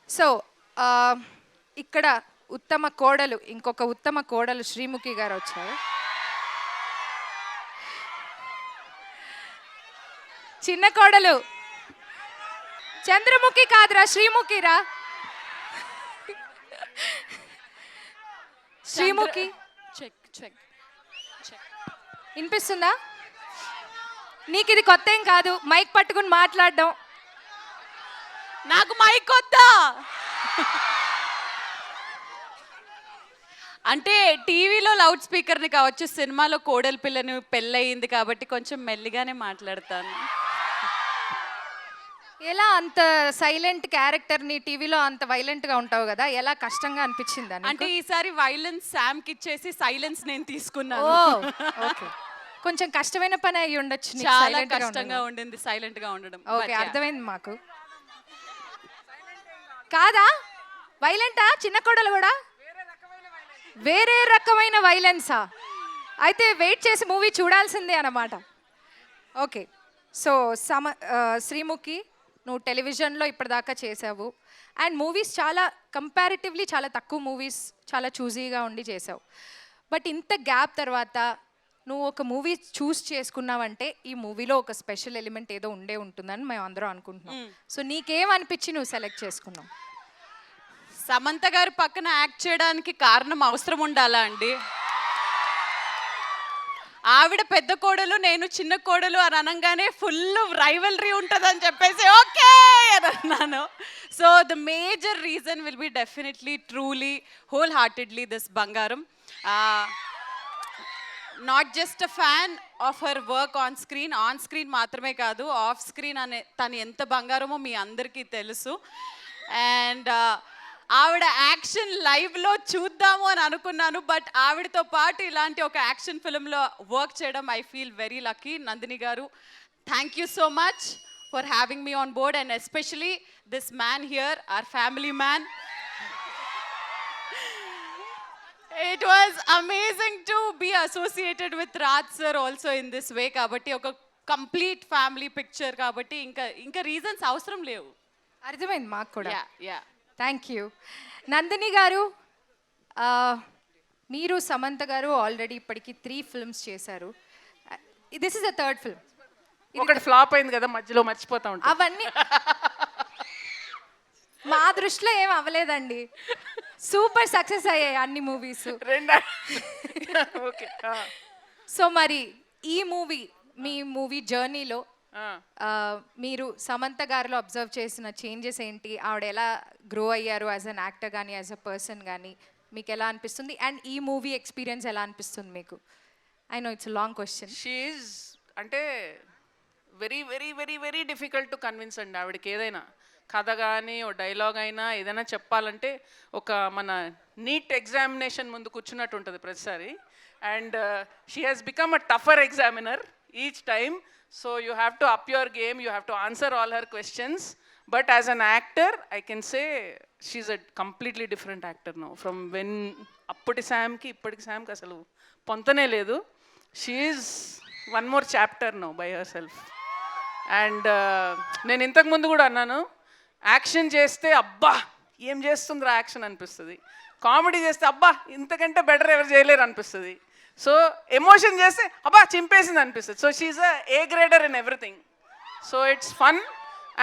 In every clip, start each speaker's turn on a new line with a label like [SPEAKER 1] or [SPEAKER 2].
[SPEAKER 1] So ఇక్కడ ఉత్తమ కోడలు, ఇంకొక ఉత్తమ కోడలు శ్రీముఖి గారు వచ్చారు. చిన్న కోడలు చంద్రముఖి కాదురా, శ్రీముఖిరా. శ్రీముఖి వినిపిస్తుందా? నీకు ఇది కొత్త ఏం కాదు, మైక్ పట్టుకుని మాట్లాడడం.
[SPEAKER 2] నాకు మైక్ వద్దా? అంటే టీవీలో లౌడ్ స్పీకర్ని కావచ్చు, సినిమాలో కోడలి పిల్లని పెళ్ళయింది కాబట్టి కొంచెం మెల్లిగానే మాట్లాడతాను.
[SPEAKER 1] ఎలా అంత సైలెంట్ క్యారెక్టర్ని టీవీలో అంత వైలెంట్గా ఉంటావు కదా, ఎలా కష్టంగా అనిపించింది?
[SPEAKER 2] అంటే ఈసారి వైలెన్స్ శామ్కి ఇచ్చేసి సైలెన్స్ నేను తీసుకున్నాను.
[SPEAKER 1] ఓకే, కొంచెం కష్టమైన పని అయ్యి ఉండొచ్చు.
[SPEAKER 2] చాలా కష్టంగా ఉండింది సైలెంట్ గా ఉండడం.
[SPEAKER 1] ఓకే, అర్థమైంది మాకు. కాదా వైలెంటా చిన్న కోడలు కూడా? వేరే రకమైన వైలెన్సా? అయితే వెయిట్ చేసి మూవీ చూడాల్సిందే అన్నమాట. ఓకే, సో శ్రీముఖి, నువ్వు టెలివిజన్లో ఇప్పటిదాకా చేసావు అండ్ మూవీస్ చాలా కంపారిటివ్లీ చాలా తక్కువ మూవీస్ చాలా చూజీగా ఉండి చేసావు. బట్ ఇంత గ్యాప్ తర్వాత నువ్వు ఒక మూవీ చూస్ చేసుకున్నావంటే ఈ మూవీలో ఒక స్పెషల్ ఎలిమెంట్ ఏదో ఉండే ఉంటుందని మేము అందరం అనుకుంటున్నాం. సో నీకేమనిపించి నువ్వు సెలెక్ట్ చేసుకున్నావు?
[SPEAKER 2] సమంత గారు పక్కన యాక్ట్ చేయడానికి కారణం అవసరం ఉండాలా అండి? ఆవిడ పెద్ద కోడలు, నేను చిన్న కోడలు అని అనగానే ఫుల్ రైవల్రీ ఉంటుందని చెప్పేసి ఓకే అని అన్నాను. So the major reason will be definitely truly wholeheartedly this బంగారం. Not just a fan of her work on screen మాత్రమే కాదు, ఆఫ్ స్క్రీన్ అనే తను ఎంత బంగారమో మీ అందరికీ తెలుసు. అండ్ ఆవిడ యాక్షన్ లైవ్లో చూద్దాము అని అనుకున్నాను, బట్ ఆవిడతో పాటు ఇలాంటి ఒక యాక్షన్ ఫిల్మ్లో వర్క్ చేయడం I feel very lucky. Nandini garu, thank you so much for having me on board and especially this man here, our family man. It was amazing to be associated with Raj sir also in this way. కాబట్టి ఒక complete family picture కాబట్టి ఇంకా reasons అవసరం లేవు.
[SPEAKER 1] అర్థమైంది మాకు కూడా.
[SPEAKER 2] Yeah
[SPEAKER 1] thank you. Nandini గారు, మీరు సమంత గారు ఆల్రెడీ ఇప్పటికి 3 ఫిల్మ్స్ చేశారు. This is the third film.
[SPEAKER 3] ఒకటి ఫ్లాప్ అయింది కదా, మధ్యలో మర్చిపోతా ఉంటాం.
[SPEAKER 1] అవన్నీ మా దృష్టిలో ఏం అవ్వలేదండి, సూపర్ సక్సెస్ అయ్యాయి అన్ని మూవీస్.
[SPEAKER 3] ఓకే,
[SPEAKER 1] సో మరి ఈ మూవీ, మీ మూవీ జర్నీలో మీరు సమంత గారిలో అబ్జర్వ్ చేసిన చేంజెస్ ఏంటి? ఆవిడ ఎలా గ్రో అయ్యారు యాజ్ అన్ యాక్టర్ కానీ యాజ్ అ పర్సన్ కానీ మీకు ఎలా అనిపిస్తుంది? అండ్ ఈ మూవీ ఎక్స్పీరియన్స్ ఎలా అనిపిస్తుంది మీకు? I know it's long question.
[SPEAKER 3] She is అంటే very very very very difficult to convince అండి. ఆవిడకి ఏదైనా కథ కానీ ఓ డైలాగ్ అయినా ఏదైనా చెప్పాలంటే ఒక మన నీట్ ఎగ్జామినేషన్ ముందు కూర్చున్నట్టు ఉంటుంది ప్రతిసారి. And she has become a టఫర్ examiner each time. So you have to up your game, you have to answer all her questions. But as an actor, I can say she's a completely different actor now. From when appadi Sam ki ippadi Sam ki asalu pontane ledu. She is one more chapter now by herself. And నేను ఇంతకు ముందు కూడా అన్నాను, action చేస్తే అబ్బా ఏం చేస్తుందిరా action అనిపిస్తుంది, comedy చేస్తే అబ్బా ఇంతకంటే బెటర్ ఎవరు చేయలేరు అనిపిస్తుంది, సో ఎమోషన్ చేస్తే అబ్బా చింపేసింది అనిపిస్తుంది. So she is A grader in everything. So it's fun.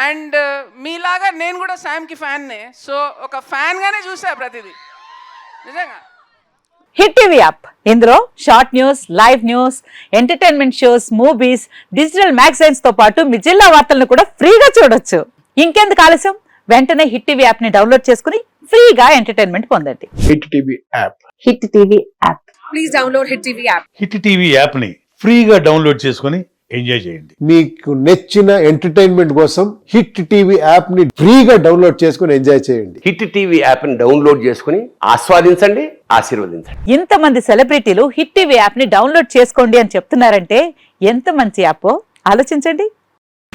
[SPEAKER 3] And మీలాగా నేను కూడా శామ్కి ఫ్యాన్నే. సో ఒక ఫ్యాన్గానే చూసా ప్రతిదీ నిజంగా.
[SPEAKER 4] హిట్ టీవీ యాప్, ఇందులో short news, live news, entertainment shows, movies, digital magazines తో పాటు మీ జిల్లా వార్తలను కూడా ఫ్రీగా చూడొచ్చు. ఇంకెందుకు ఆలస్యం, వెంటనే హిట్ టీవీ యాప్ ని డౌన్లోడ్ చేసుకుని ఫ్రీగా ఎంటర్టైన్మెంట్ పొందండి.
[SPEAKER 5] Hit TV app.
[SPEAKER 4] Hit TV app.
[SPEAKER 6] Please download hit TV app.
[SPEAKER 5] Hit TV app ని ఫ్రీగా డౌన్లోడ్ చేసుకుని ఎంజాయ్ చేయండి.
[SPEAKER 7] మీకు నచ్చిన ఎంటర్టైన్మెంట్ కోసం హిట్ టీవీ యాప్ ని ఫ్రీగా డౌన్లోడ్ చేసుకుని ఎంజాయ్ చేయండి.
[SPEAKER 8] హిట్ టీవీ యాప్ ని డౌన్లోడ్ చేసుకుని ఆస్వాదించండి, ఆశీర్వదించండి.
[SPEAKER 4] ఇంతమంది సెలబ్రిటీలు హిట్ టీవీ యాప్ ని డౌన్లోడ్ చేసుకోండి అని చెప్తున్నారంటే ఎంత మంచి యాప్ ఆలోచించండి.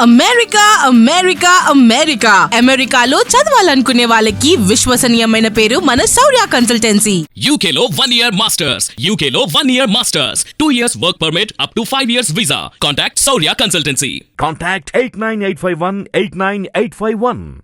[SPEAKER 6] అమెరికా అమెరికా అమెరికా అమెరికాలో చదవాలనుకునే వాళ్ళకి విశ్వసనీయమైన పేరు మన శౌర్య కన్సల్టెన్సీ.
[SPEAKER 9] UK లో 1 year masters, UK లో 1 year masters, 2 years work permit up to 5 years visa. Contact Saurya Consultancy.
[SPEAKER 10] Contact 89851 89851.